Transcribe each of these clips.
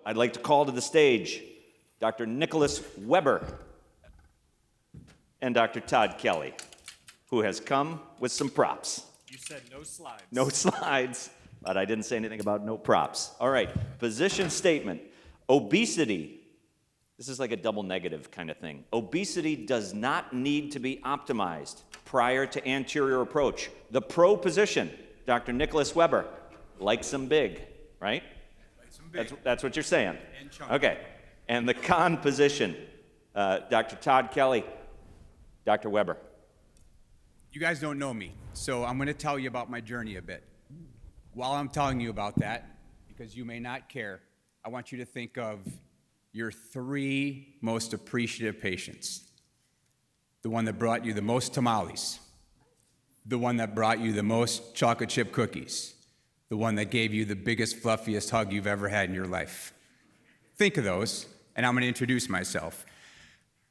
I'd like to call to the stage Dr. Nicholas Weber and Dr. Todd Kelly, who has come with some props. You said no slides. No slides, but I didn't say anything about no props. All right, position statement. Obesity. This is like a double negative kind of thing. Obesity does not need to be optimized prior to anterior approach. The pro position, Dr. Nicholas Weber, likes them big, right? Likes them big. That's what you're saying. And chunky. Okay. And the con position, Dr. Todd Kelly, Dr. Weber. You guys don't know me, so I'm going to tell you about my journey a bit. While I'm telling you about that, because you may not care, I want you to think of your 3 most appreciative patients. The one that brought you the most tamales, the one that brought you the most chocolate chip cookies, the one that gave you the biggest, fluffiest hug you've ever had in your life. Think of those, and I'm going to introduce myself.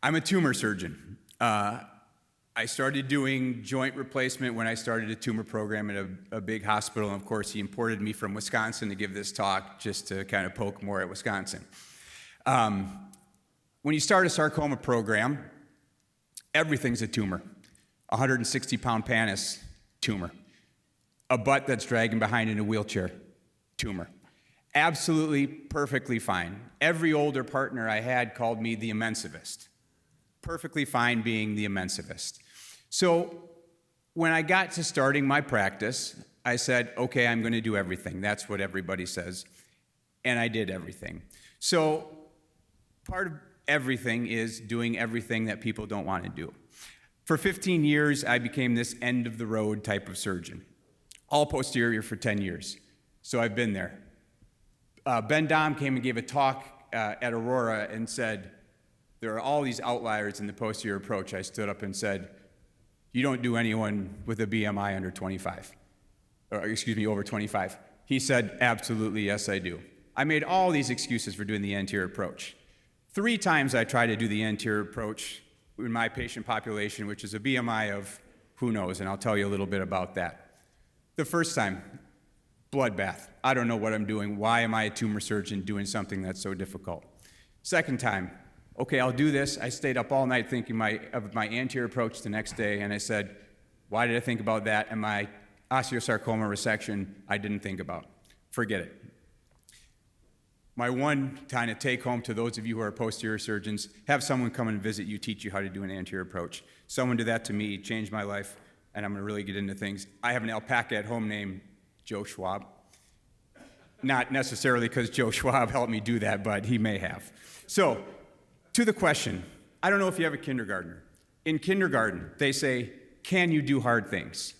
I'm a tumor surgeon. I started doing joint replacement when I started a tumor program at a big hospital, and of course he imported me from Wisconsin to give this talk just to kind of poke more at Wisconsin. When you start a sarcoma program, everything's a tumor. 160-pound pannus, tumor. A butt that's dragging behind in a wheelchair, tumor. Absolutely perfectly fine. Every older partner I had called me the immensivist. Perfectly fine being the immensivist. So when I got to starting my practice, I said, okay, I'm going to do everything. That's what everybody says. And I did everything. So part of everything is doing everything that people don't want to do. For 15 years, I became this end-of-the-road type of surgeon. All posterior for 10 years. So I've been there. Ben Dom came and gave a talk at Aurora and said, there are all these outliers in the posterior approach. I stood up and said, you don't do anyone with a BMI under 25, or excuse me, over 25. He said, absolutely, yes, I do. I made all these excuses for doing the anterior approach. 3 times I tried to do the anterior approach in my patient population, which is a BMI of who knows, and I'll tell you a little bit about that. The first time, bloodbath. I don't know what I'm doing. Why am I a tumor surgeon doing something that's so difficult? Second time, okay, I'll do this. I stayed up all night thinking of my anterior approach the next day, and I said, why did I think about that? And my osteosarcoma resection, I didn't think about. Forget it. My one kind of take home to those of you who are posterior surgeons, have someone come and visit you, teach you how to do an anterior approach. Someone did that to me, changed my life, and I'm going to really get into things. I have an alpaca at home named Joe Schwab. Not necessarily because Joe Schwab helped me do that, but he may have. So, to the question, I don't know if you have a kindergartner. In kindergarten, they say, can you do hard things?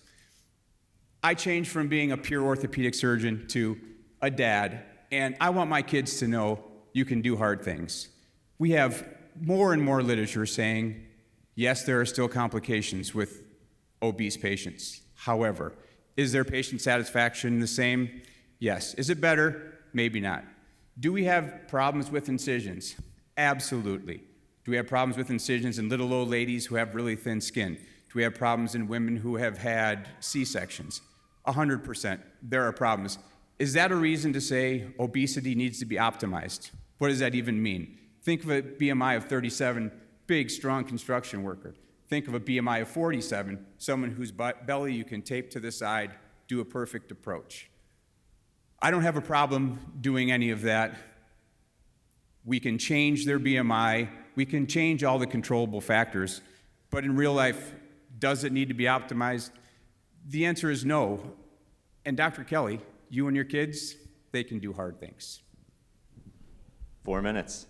I changed from being a pure orthopedic surgeon to a dad, and I want my kids to know you can do hard things. We have more and more literature saying, yes, there are still complications with obese patients. However, is their patient satisfaction the same? Yes. Is it better? Maybe not. Do we have problems with incisions? Absolutely. Do we have problems with incisions in little old ladies who have really thin skin? Do we have problems in women who have had C-sections? 100%. There are problems. Is that a reason to say obesity needs to be optimized? What does that even mean? Think of a BMI of 37, big, strong construction worker. Think of a BMI of 47, someone whose belly you can tape to the side, do a perfect approach. I don't have a problem doing any of that. We can change their BMI. We can change all the controllable factors. But in real life, does it need to be optimized? The answer is no. And Dr. Kelly, you and your kids, they can do hard things. 4 minutes.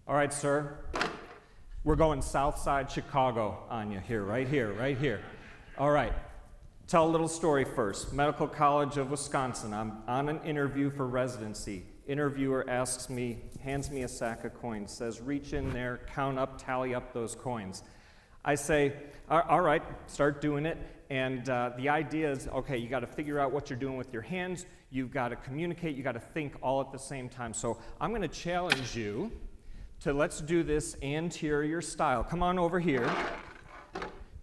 All right, sir. We're going south side Chicago on you here, right here, right here. All right. Tell a little story first. Medical College of Wisconsin. I'm on an interview for residency. Interviewer asks me, hands me a sack of coins, says, reach in there, count up, tally up those coins. I say, all right, start doing it. And the idea is, okay, you got to figure out what you're doing with your hands. You've got to communicate. You got to think all at the same time. So I'm going to challenge you to let's do this anterior style. Come on over here.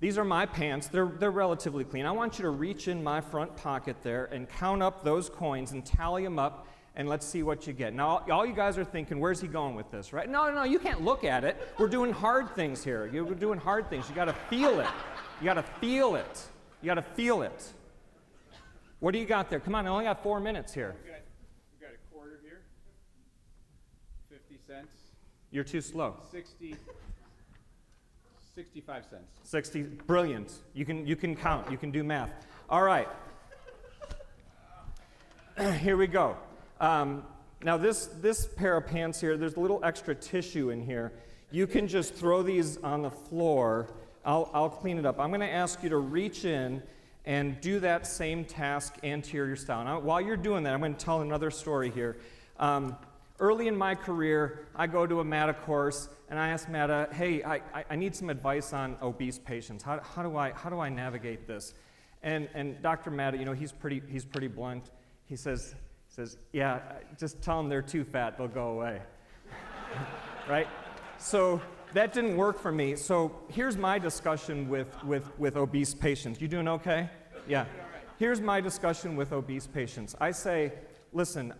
These are my pants. They're relatively clean. I want you to reach in my front pocket there and count up those coins and tally them up, and let's see what you get. Now, all you guys are thinking, where's he going with this, right? No, you can't look at it. We're doing hard things here. We're doing hard things. You got to feel it. You got to feel it. You got to feel it. What do you got there? Come on, I only got 4 minutes here. We got a quarter here, 50 cents. You're too slow. 65 cents. 60, brilliant. You can count, you can do math. All right. Here we go. Now this pair of pants here, there's a little extra tissue in here. You can just throw these on the floor. I'll clean it up. I'm going to ask you to reach in and do that same task anterior style. Now, while you're doing that, I'm going to tell another story here. Early in my career, I go to a MATA course, and I ask MATA, hey, I need some advice on obese patients. How do I navigate this? And Dr. MATA, he's pretty blunt. He says, yeah, just tell them they're too fat, they'll go away. Right? So that didn't work for me. So here's my discussion with obese patients. You doing okay? Yeah. Here's my discussion with obese patients. I say, listen,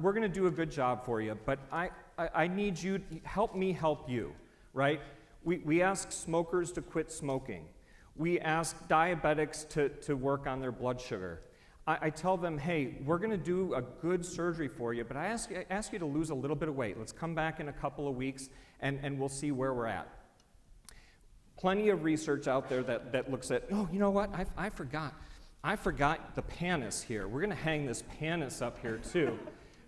we're going to do a good job for you, but I need you to help me help you, right? We ask smokers to quit smoking. We ask diabetics to work on their blood sugar. I tell them, hey, we're going to do a good surgery for you, but I ask you to lose a little bit of weight. Let's come back in a couple of weeks, and we'll see where we're at. Plenty of research out there that looks at, oh, you know what, I forgot the pannus here. We're going to hang this pannus up here too.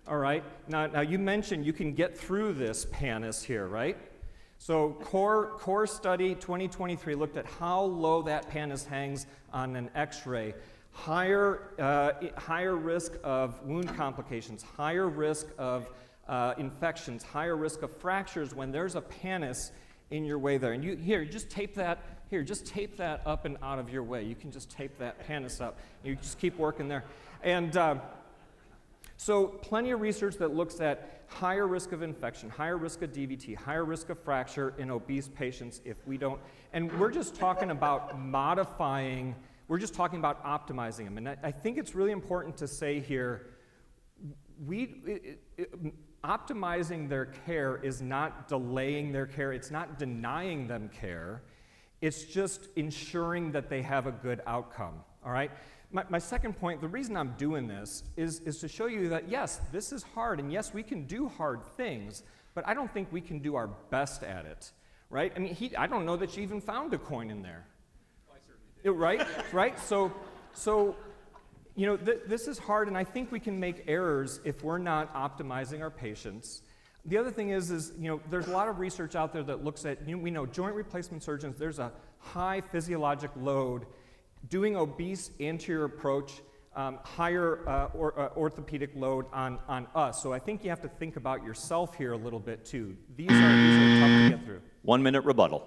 All right? Now you mentioned you can get through this pannus here, right? So core study 2023 looked at how low that pannus hangs on an x-ray. Higher risk of wound complications, higher risk of infections, higher risk of fractures when there's a pannus in your way there. And just tape that up and out of your way. You can just tape that pannus up. You just keep working there. And so plenty of research that looks at higher risk of infection, higher risk of DVT, higher risk of fracture in obese patients if we don't. And we're just talking about modifying, we're just talking about optimizing them. And I think it's really important to say here, optimizing their care is not delaying their care. It's not denying them care. It's just ensuring that they have a good outcome, all right? My second point, the reason I'm doing this is to show you that, yes, this is hard, and yes, we can do hard things, but I don't think we can do our best at it, right? I mean, I don't know that you even found a coin in there. Well, I certainly did. Right? So this is hard, and I think we can make errors if we're not optimizing our patients. The other thing is there's a lot of research out there that looks at, we know joint replacement surgeons, there's a high physiologic load. Doing obese anterior approach, higher orthopedic load on us. So I think you have to think about yourself here a little bit too. These are tough to get through. 1 minute rebuttal.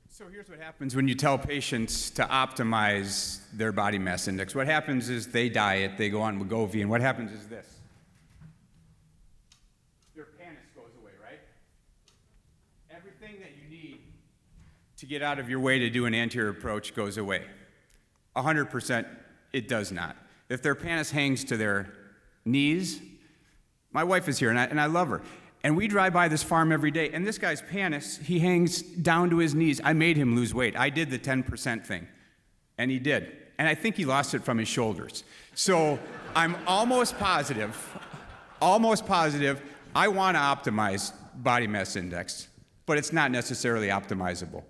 So here's what happens when you tell patients to optimize their body mass index. What happens is they diet, they go on Wegovy, and what happens is this. Their pannus goes away, right? Everything that you need to get out of your way to do an anterior approach goes away. 100% it does not. If their pannus hangs to their knees, my wife is here, and I love her. And we drive by this farm every day, and this guy's pannus, he hangs down to his knees. I made him lose weight. I did the 10% thing, and he did. And I think he lost it from his shoulders. So I'm almost positive, I want to optimize body mass index, but it's not necessarily optimizable.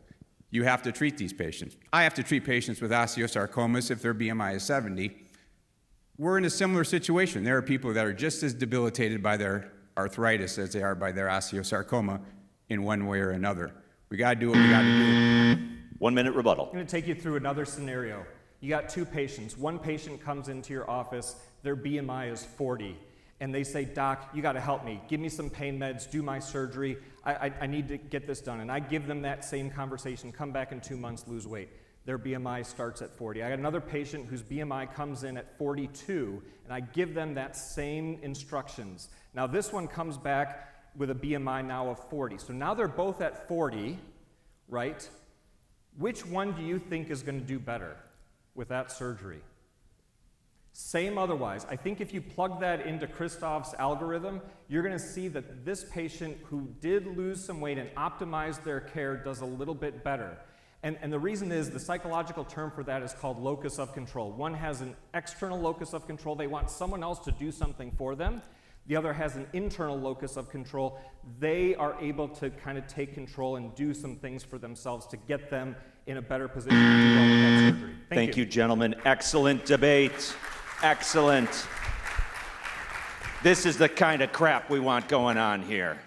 You have to treat these patients. I have to treat patients with osteosarcomas if their BMI is 70. We're in a similar situation. There are people that are just as debilitated by their arthritis as they are by their osteosarcoma in one way or another. We got to do what we got to do. 1 minute rebuttal. I'm going to take you through another scenario. You got two patients. One patient comes into your office, their BMI is 40, and they say, Doc, you got to help me. Give me some pain meds, do my surgery. I need to get this done. And I give them that same conversation, come back in 2 months, lose weight. Their BMI starts at 40. I got another patient whose BMI comes in at 42, and I give them that same instructions. Now this one comes back with a BMI now of 40. So now they're both at 40, right? Which one do you think is going to do better with that surgery? Same otherwise. I think if you plug that into Christoph's algorithm, you're going to see that this patient who did lose some weight and optimized their care does a little bit better. And the reason is the psychological term for that is called locus of control. One has an external locus of control. They want someone else to do something for them. The other has an internal locus of control. They are able to kind of take control and do some things for themselves to get them in a better position to do well with that surgery. Thank you, gentlemen. Excellent debate. Excellent. This is the kind of crap we want going on here.